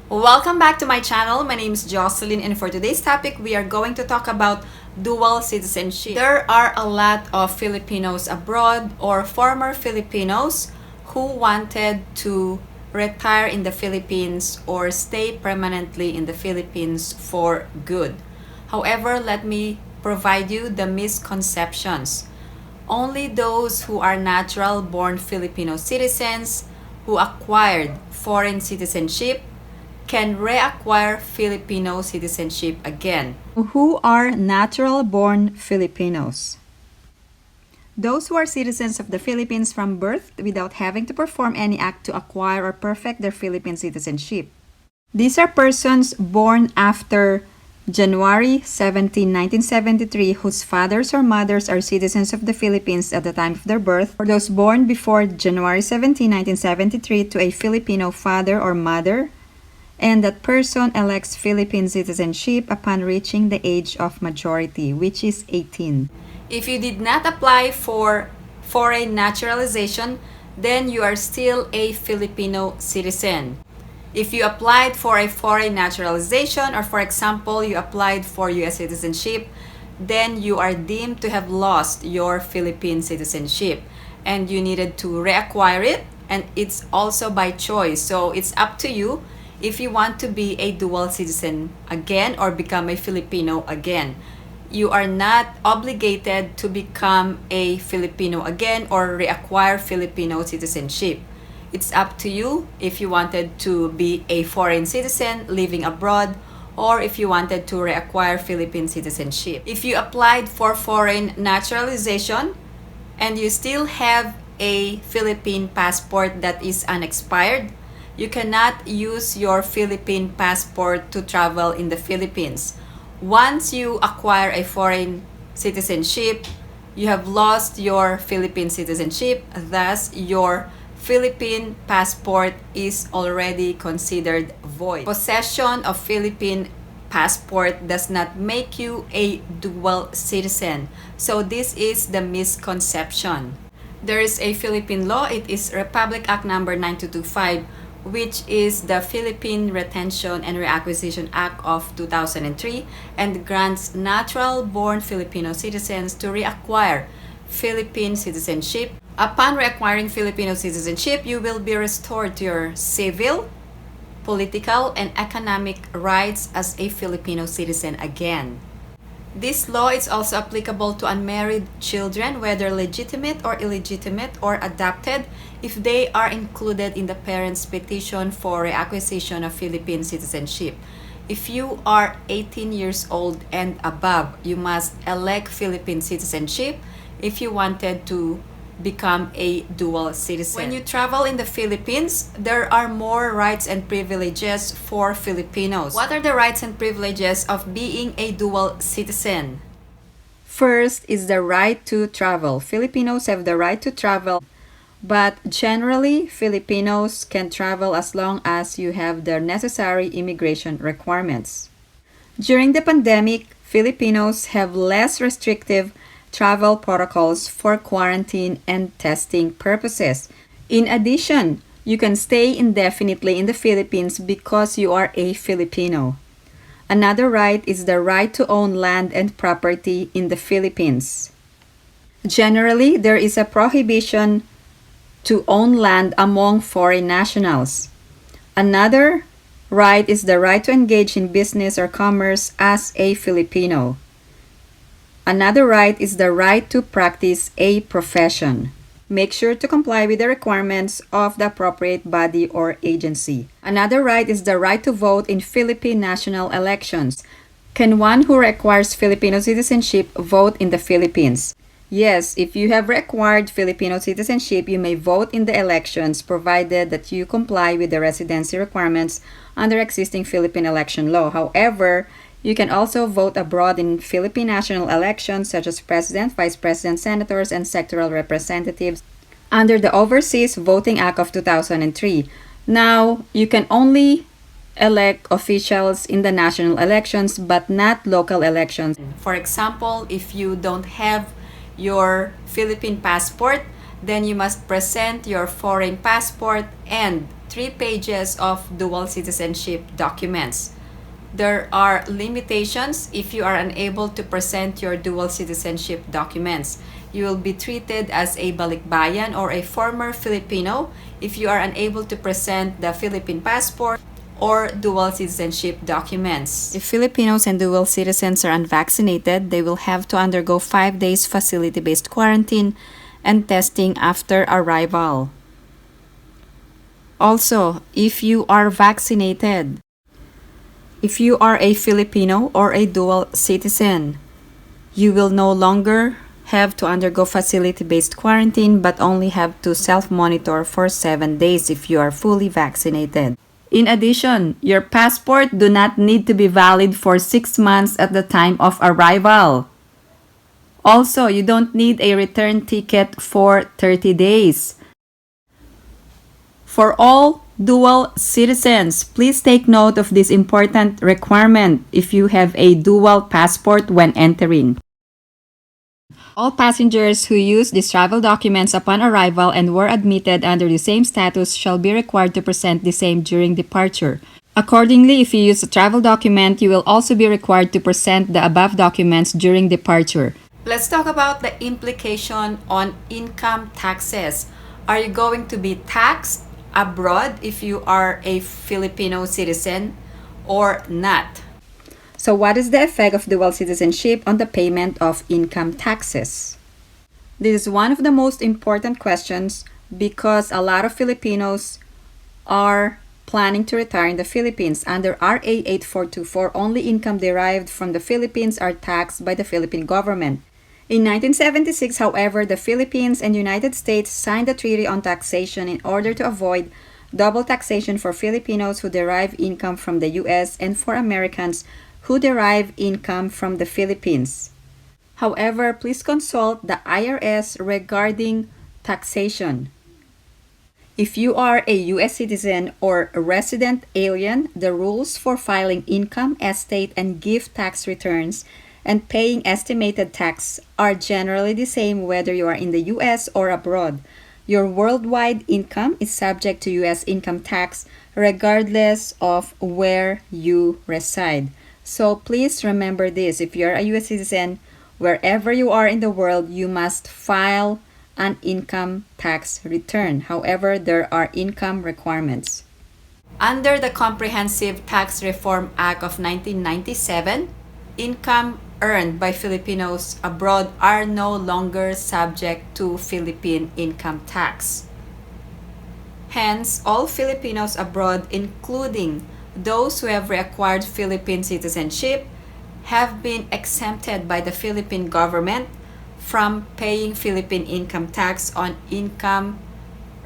Welcome back to my channel. My name is Jocelyn, and for today's topic, we are going to talk about dual citizenship. There are a lot of Filipinos abroad or former Filipinos who wanted to retire in the Philippines or stay permanently in the Philippines for good. However, let me provide you the misconceptions. Only those who are natural-born Filipino citizens who acquired foreign citizenship can reacquire Filipino citizenship again. Who are natural-born Filipinos? Those who are citizens of the Philippines from birth without having to perform any act to acquire or perfect their Philippine citizenship. These are persons born after January 17, 1973 whose fathers or mothers are citizens of the Philippines at the time of their birth, or those born before January 17, 1973 to a Filipino father or mother, and that person elects Philippine citizenship upon reaching the age of majority, which is 18. If you did not apply for foreign naturalization, then you are still a Filipino citizen. If you applied for a foreign naturalization, or for example, you applied for US citizenship, then you are deemed to have lost your Philippine citizenship and you needed to reacquire it, and it's also by choice. So it's up to you if you want to be a dual citizen again or become a Filipino again. You are not obligated to become a Filipino again or reacquire Filipino citizenship. It's up to you if you wanted to be a foreign citizen living abroad or if you wanted to reacquire Philippine citizenship. If you applied for foreign naturalization and you still have a Philippine passport that is unexpired, you cannot use your Philippine passport to travel in the Philippines. Once you acquire a foreign citizenship, you have lost your Philippine citizenship, thus your Philippine passport is already considered void. Possession of Philippine passport does not make you a dual citizen. So this is the misconception. There is a Philippine law, it is Republic Act number 9225, which is the Philippine Retention and Reacquisition Act of 2003 and grants natural-born Filipino citizens to reacquire Philippine citizenship. Upon reacquiring Filipino citizenship, you will be restored to your civil, political, and economic rights as a Filipino citizen again. This law is also applicable to unmarried children, whether legitimate or illegitimate or adopted, if they are included in the parents' petition for reacquisition of Philippine citizenship. If you are 18 years old and above, you must elect Philippine citizenship if you wanted to become a dual citizen. When you travel in the Philippines, there are more rights and privileges for Filipinos. What are the rights and privileges of being a dual citizen? First is the right to travel. Filipinos have the right to travel, but generally, Filipinos can travel as long as you have the necessary immigration requirements. During the pandemic, Filipinos have less restrictive travel protocols for quarantine and testing purposes. In addition, you can stay indefinitely in the Philippines because you are a Filipino. Another right is the right to own land and property in the Philippines. Generally, there is a prohibition to own land among foreign nationals. Another right is the right to engage in business or commerce as a Filipino. Another right is the right to practice a profession. Make sure to comply with the requirements of the appropriate body or agency. Another right is the right to vote in Philippine national elections. Can one who requires Filipino citizenship vote in the Philippines? Yes, if you have required Filipino citizenship, you may vote in the elections provided that you comply with the residency requirements under existing Philippine election law. However, you can also vote abroad in Philippine national elections such as president, vice president, senators, and sectoral representatives under the Overseas Voting Act of 2003. Now, you can only elect officials in the national elections but not local elections. For example, if you don't have your Philippine passport, then you must present your foreign passport and 3 pages of dual citizenship documents. There are limitations if you are unable to present your dual citizenship documents. You will be treated as a Balikbayan or a former Filipino if you are unable to present the Philippine passport or dual citizenship documents. If Filipinos and dual citizens are unvaccinated, they will have to undergo 5 days facility-based quarantine and testing after arrival. Also, if you are vaccinated, if you are a Filipino or a dual citizen, you will no longer have to undergo facility-based quarantine but only have to self-monitor for 7 days if you are fully vaccinated. In addition, your passport do not need to be valid for 6 months at the time of arrival. Also, you don't need a return ticket for 30 days. For all dual citizens, please take note of this important requirement if you have a dual passport when entering. All passengers who use these travel documents upon arrival and were admitted under the same status shall be required to present the same during departure. Accordingly, if you use a travel document, you will also be required to present the above documents during departure. Let's talk about the implication on income taxes. Are you going to be taxed abroad if you are a Filipino citizen or not? So what is the effect of dual citizenship on the payment of income taxes? This is one of the most important questions because a lot of Filipinos are planning to retire in the Philippines. Under RA 8424, only income derived from the Philippines are taxed by the Philippine government. In 1976, however, the Philippines and United States signed a treaty on taxation in order to avoid double taxation for Filipinos who derive income from the US and for Americans who derive income from the Philippines. However, please consult the IRS regarding taxation. If you are a US citizen or a resident alien, the rules for filing income, estate, and gift tax returns and paying estimated tax are generally the same whether you are in the US or abroad. Your worldwide income is subject to US income tax regardless of where you reside. So please remember this. If you're a US citizen, wherever you are in the world, you must file an income tax return. However, there are income requirements. Under the Comprehensive Tax Reform Act of 1997, income earned by Filipinos abroad are no longer subject to Philippine income tax. Hence, all Filipinos abroad, including those who have reacquired Philippine citizenship, have been exempted by the Philippine government from paying Philippine income tax on income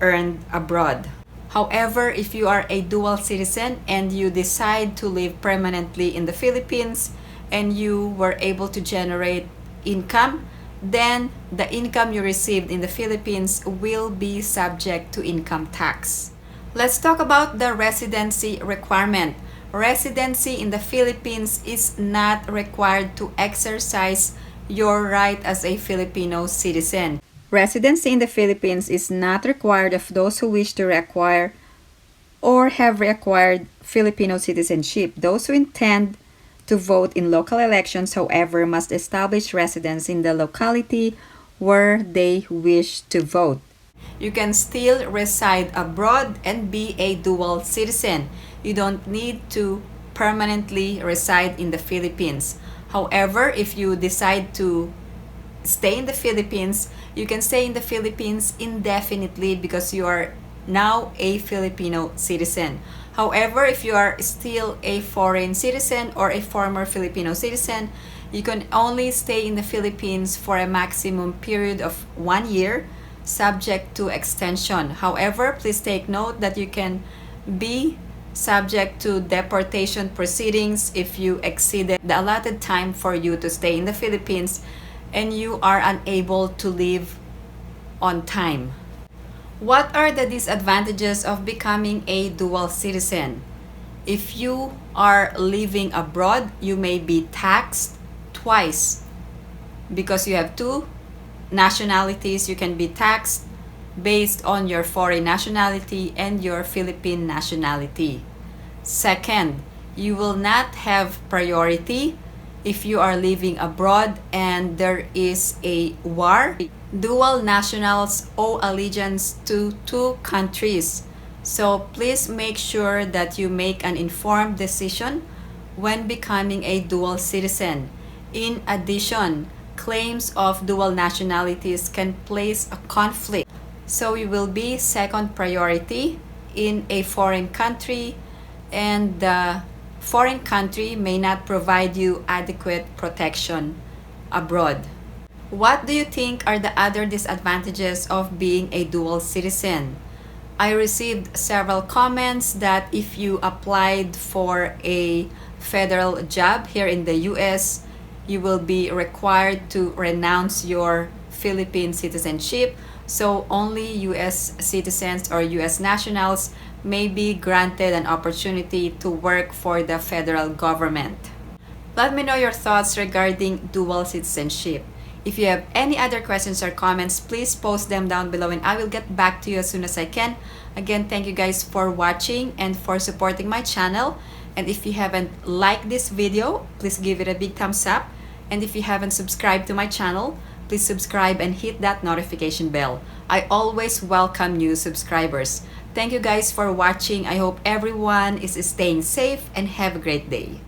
earned abroad. However, if you are a dual citizen and you decide to live permanently in the Philippines and you were able to generate income, then the income you received in the Philippines will be subject to income tax. Let's talk about the residency requirement. Residency in the Philippines is not required to exercise your right as a Filipino citizen. Residency in the Philippines is not required of those who wish to reacquire or have reacquired Filipino citizenship. Those who intend to vote in local elections, however, must establish residence in the locality where they wish to vote. You can still reside abroad and be a dual citizen. You don't need to permanently reside in the Philippines. However, if you decide to stay in the Philippines, you can stay in the Philippines indefinitely because you are now a Filipino citizen. However, if you are still a foreign citizen or a former Filipino citizen, you can only stay in the Philippines for a maximum period of 1 year, subject to extension. However, please take note that you can be subject to deportation proceedings if you exceeded the allotted time for you to stay in the Philippines and you are unable to leave on time. What are the disadvantages of becoming a dual citizen? If you are living abroad, you may be taxed twice because you have two nationalities. You can be taxed based on your foreign nationality and your Philippine nationality. Second, you will not have priority if you are living abroad and there is a war. Dual nationals owe allegiance to two countries. So please make sure that you make an informed decision when becoming a dual citizen. In addition, claims of dual nationalities can place a conflict. So you will be second priority in a foreign country, and the foreign country may not provide you adequate protection abroad. What do you think are the other disadvantages of being a dual citizen? I received several comments that if you applied for a federal job here in the US, you will be required to renounce your Philippine citizenship. So only US citizens or US nationals may be granted an opportunity to work for the federal government. Let me know your thoughts regarding dual citizenship. If you have any other questions or comments, please post them down below and I will get back to you as soon as I can. Again, thank you guys for watching and for supporting my channel. And if you haven't liked this video, please give it a big thumbs up. And if you haven't subscribed to my channel, please subscribe and hit that notification bell. I always welcome new subscribers. Thank you guys for watching. I hope everyone is staying safe and have a great day.